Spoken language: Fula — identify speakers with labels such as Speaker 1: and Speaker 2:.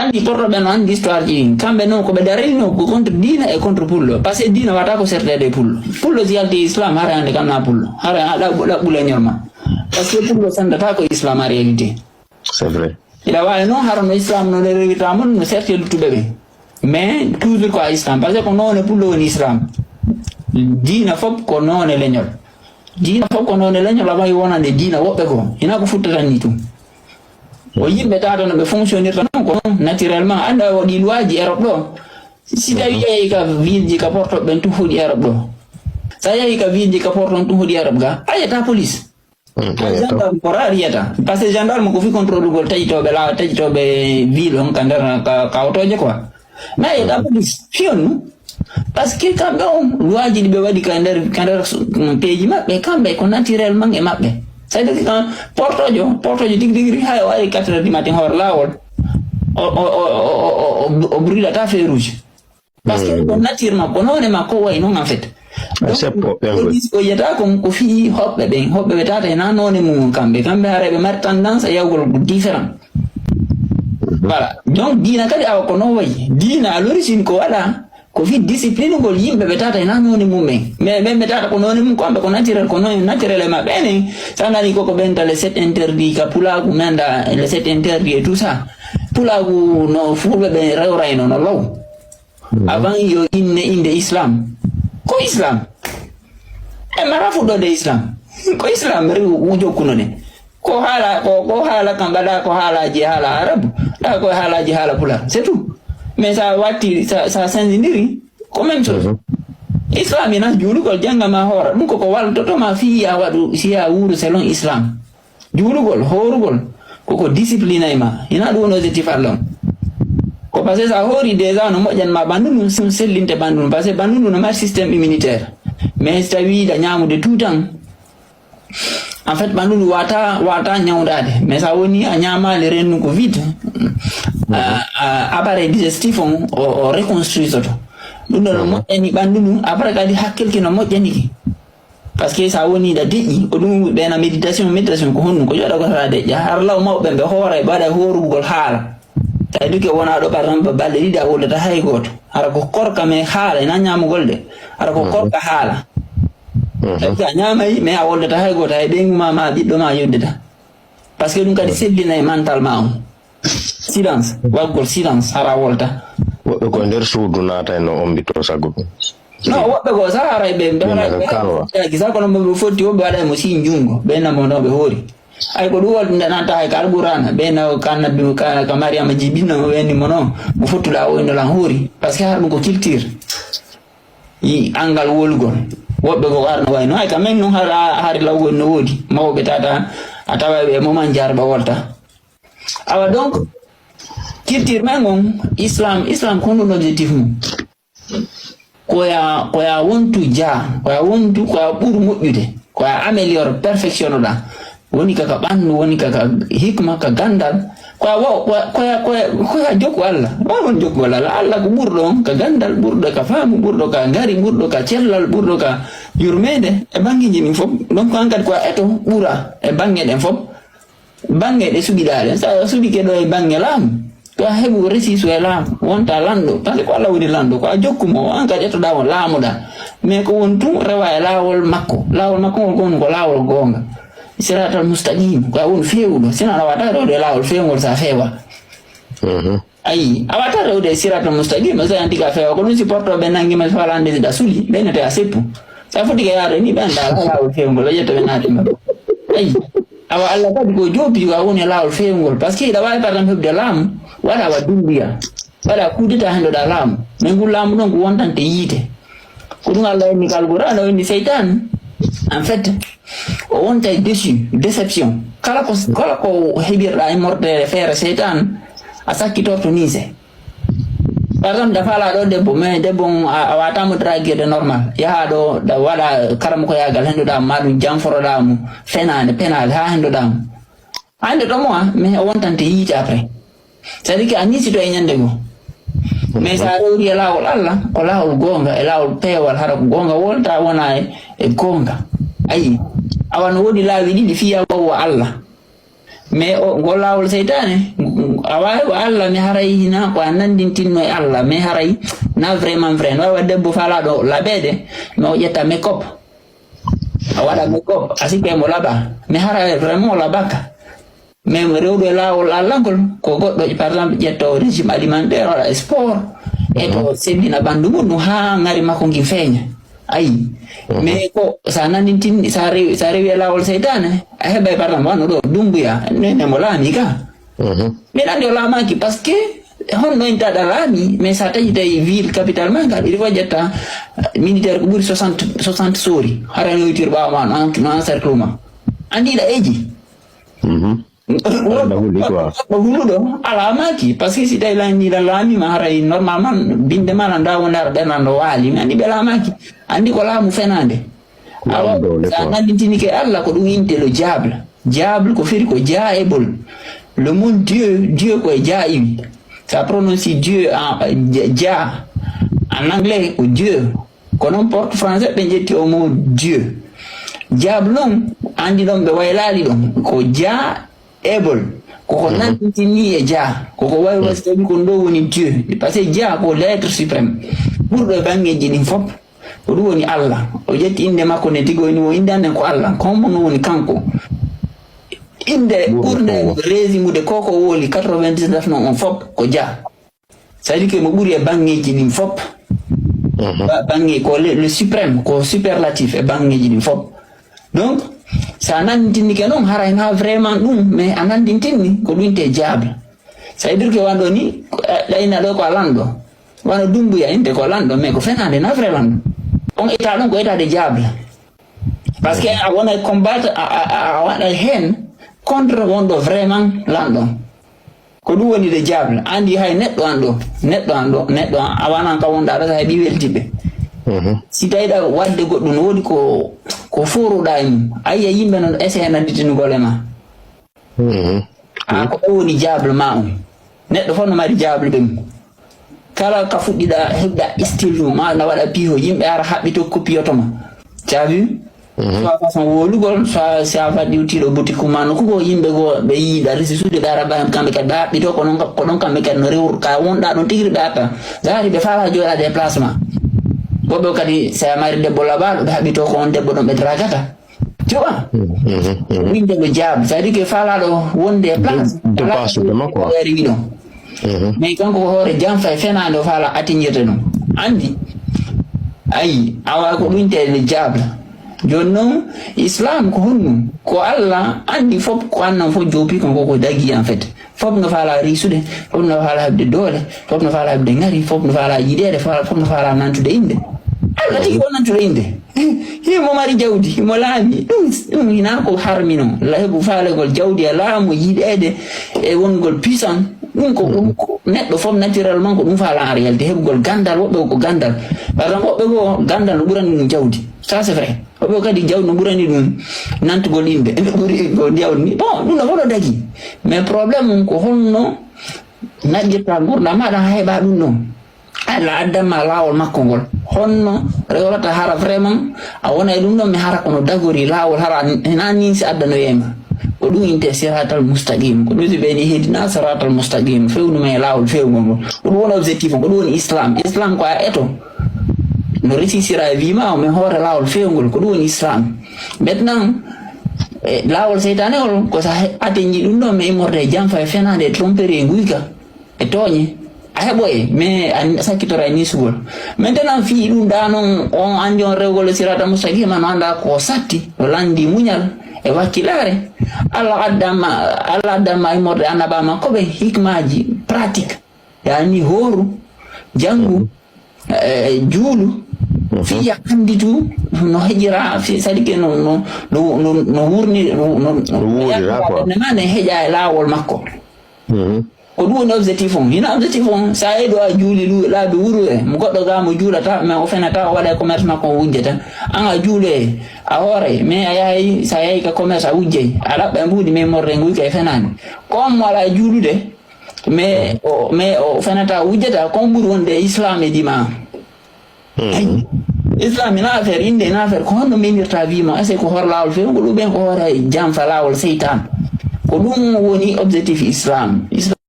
Speaker 1: andi porto ben andi histoire ji kambe no ko be daril no ko contre dina e contre pullo parce que dina wata ko serde de pullo zialde islam hara ande kana pullo hara ada bula nyorma parce que pullo sanda ta ko islam en réalité
Speaker 2: c'est vrai
Speaker 1: ila wala no haro no islam no le rewita mon no certi lutu bebe mais toujours ko islam parce que non ne pullo ni islam dina fop ko non le nyol dina fop ko non le nyol la bay wonande dina wobbe ko ina ko futtata ni tum o yimbe tata no be fonctionner tan ko naturellement anda wadi luaji Europe do si tawi yayi ka ville ka porto ben tu hudi Europe do sa yayi ka ville ka porto tu hudi Europe ga ayata police gendarme ko rariyata parce que gendarme ko fi contrôle gol tajitobe ville on kandara ka otoje quoi mais ayata police fion parce que kambe on luaji be wadi kandar peji mabbe kambe ko naturellement e mabbe c'est-à-dire que porto dig hay wari 4h du matin hor lawol o brûle ta feu rouge parce que on naturellement bonone ma ko way non en fait donc ko yata ko fi hobbe tata na none mum kambe harebe mar tendance yawgol différent voilà donc dina kadi aw ko no way dina à l'origine ko wala ko fi discipline gol yimbe be tata na noni mumen mais be tata ko noni mum ko ambe ko naturel ma bene sanani ko benta les 7 interdits ka pula ku menda les 7 interdits et tout ça pula ku no fulbe be rewrayno no law avant yo inde islam ko islam e marafu do de islam ko islam re wujo kuno ne ko hala kambada ko hala ji hala arab da ko hala ji hala pula c'est tout mais ça wati ça sendiri ko même chose islam ina julu ko janga ma hora dum ko wal to ma fi ya wadu siya wuru selon islam julu gol horugol ko discipline ma ina do no zeti fallon ko parce ça hori déjà no mojan ma bandunu sellinte bandunu parce que bandunu no mar système immunitaire mais tawi da nyamude tout temps en fait bandunu wata nyawdade mais ça woni a nyamale rennu ko vite appareil digestif o reconstruit soto dum do moƴƴani bandunu après kadi hakkel kino moƴƴani ki parce que ça woni da deƴƴi ko dum be na méditation ko honnu ko joda ko ta deƴƴa har law mawɓe be hoore bada horugol haala tawi ke wona do par exemple balde dida wala ta hay goto ara ko korka me haala ina nyamugol de ara ko korka haala tawi nyamay mais a wala ta hay goto ay be ma biddo ma yoddeta parce que dum kadi sellina e mentalement silence wagol silence hara wolta
Speaker 2: wobbe ko nder suudu nata no ombito sago
Speaker 1: no wobbe ko sahara be gisa ko no be foti wobbe wada mo sin jungo be na mo no be hori ay ko duwol nata ay karburana be na kan nabi ka mariam jibino weni mono mo fotula o ndo la hori parce que har ko culture yi angal wolgol wobbe ko warno wayno ay kamen no har lawgo no wodi mawbe tata atawa be mo man jarba wolta awa donc culture mangon islam kono l'objectif mum ko ya wontu ko ya buru mojjude ko ya améliore perfectionne da woni kaka bandu woni kaka hikma ka gandal ko ya jokku Allah won jokku Allah ko burdo ka gandal burdo ka famu burdo ka ngari burdo ka cellal burdo ka yurmede e bangiji min fop donc ankad ko eto bura e bangede fop bange de subidale sa subike do e bange lam to hebu resi so lam wonta lando tande ko Allah woni lando ko jokkumo an ka jeto dawo lamuda mais ko wontu rewa lawol makko gon ko lawol gonga siratal mustaqim ko won fewdo sina rawata do de lawol fewgol sa fewa ay awata do de siratal mustaqim sa antika fewa ko non si porto be nangi ma falande da suli be ne ta sepu sa foti ga yare ni banda lawol fewgol jeto be nade ay awa Allah kadi ko jobi wa woni lawol fewgol parce que da way par exemple de lam wala wa dumbiya wala kudita hando da lam men gul lam don ko wontante yite ko dum Allah ni kalgura no ni seytan en fait o wonta dessus déception kala ko hebir la morde faire seytan asaki torto nise par exemple da fala do debbo mais debbo awata mo draguer de normal ya do da wala karam ko yagal hendo da madu jamforo da mu fenane penal ha hendo da ande do mo mais o wontante yite après c'est-à-dire que anisi do e nyande go mais sa rewri e lawol Allah ko lawol gonga e lawol pewal hara ko gonga wolta wona e gonga ayi awan wodi laawi didi fiya wo Allah mais o go lawol seytane awai Allah mi haray hina ko nandin tinno Allah mi haray na vraiment wa debbo fala do labede no yetta makeup awada makeup asike mo laba mi haray vraiment labaka même rewdo lawol allangol ko goddo par exemple jetto régime alimentaire wala sport e to sebina bandu no ha ngari makko ngi feña ay mais ko sa nandin tin sa rewi lawol seytane a heba par exemple wano do dumbuya ne mo lami ka mais andi o lamaki parce que honno intada lami mais sa taji tay ville capitale manga il faut jetta militaire ko buri 60 sori harani witir ba man an cercle ma andi da eji alamaki parce que si tay la ni la lami ma haray normalement binde man anda wona benando wali andi belamaki andi ko lamu fenande awa sa nandi tinike Allah ko dum inte lo diable ko feri ko jaebol le mot Dieu ko jaim ça prononce Dieu en ja en anglais ko Dieu ko non porte français be jetti o mot Dieu diable non andi don be waylali don ko ja able ko nandi ni e ja ko way wasta bi ko ndo woni Dieu parce que ja ko l'être suprême pour do bangi jini fop ko do woni Allah o jetti inde makko ne tigo ni o indane ko Allah ko mo woni kanko inde urde résime de koko woli 99 non on fop ko ja ça dit que mo buri e bangi jini fop bangi ko le suprême ko superlatif e bangi jini fop donc sa nandini ke non haray na vraiment dum mais anandintini ko dunte diable ça veut dire que wando ni layna do ko lando wano dumbu ya inte ko lando mais ko fenande na vraiment on état non ko état de diable parce que I want to combattre I want to hen contre wando vraiment lando ko du woni de diable andi hay neddo ando awana ka wonda da hay bi weltibe si tayda wadde goddo no wodi ko foruda en ayya yimbe non essaye nanditinu golema ko woni diable ma on neddo fonno mari diable dum kala ka fuddida hebda style ma na wada piho yimbe ara habito copiyoto ma tu as vu soit façon wolugol soit ça va diutilo boutique man ko yimbe go be yida risude dara ba kambe ka da bito ko non kambe ka no rewur ka wonda don tigri data zari be fala jola déplacement bobo kadi sa mari debbo labalo be habito ko on debbo don be dragata tu vois winde be jab ça dit que fala do wonde place
Speaker 2: de passe de mako
Speaker 1: mais kanko hore jam fay fenando fala atinjete no andi ay awa ko winde le jab jonno islam ko honnu ko Allah andi fop ko annan fo jopi ko dagi en fait fop no fala risude fop no fala habde dole fop no fala habde ngari fop no fala yidede fop no fala nantude inde Allah tigi nantude inde himo mari jawdi himo laami dum hina ko harmino la hebu fala gol jawdi laamu yidede e wongol puissant dum ko neddo fop naturellement ko dum fala en réalité hebgol gandal wobbe ko gandal par exemple wobbe go gandal burani jawdi ça c'est vrai obo kadi jaw no burani dum nantugol inde be buri go diawni bon dum no wodo dagi mais problème ko honno najjata gurda ma da heba dum no ala adama lawol makko gol honno rewlata hara vraiment a wona dum no mi hara kono dagori lawol hara nani si adano yema ko dum inte siratal mustaqim ko dum be ni hedina siratal mustaqim fewnu me lawol fewgo ko dum wona objectif ko dum islam ko eto no resisira vima o me hore lawol fewgol ko dum islam maintenant lawol seytane ol ko sa atenji dum do me morde jam fa fenande tromperie nguika e toñe ay boy mais an sakitora ni sugol maintenant fi dum danon on anjon rewgol sirata mustaqim man anda ko satti o landi munyal e wakilare Allah adama ay morde anaba ma ko be hikmaji pratique yani horu jangu julu fi yakanditu no hejira fi sadike no wurni no mane heja lawol makko ko du no objectif on ina objectif on sa edo a juli lu la do wuro e mo goddo ga mo julata me o fenata wada commerce makko wujjata an a jule a hore me ayayi sa yayi ka commerce a wujje ala be mbudi me morre ngui ka fenani comme wala julude me o fenata wujjata comme buru wonde islam e dima islam ina affaire inde ina affaire ko hono menirta vima ase ko hor lawol fe ko dum ben ko hore jam fa lawol seytan ko dum woni objectif islam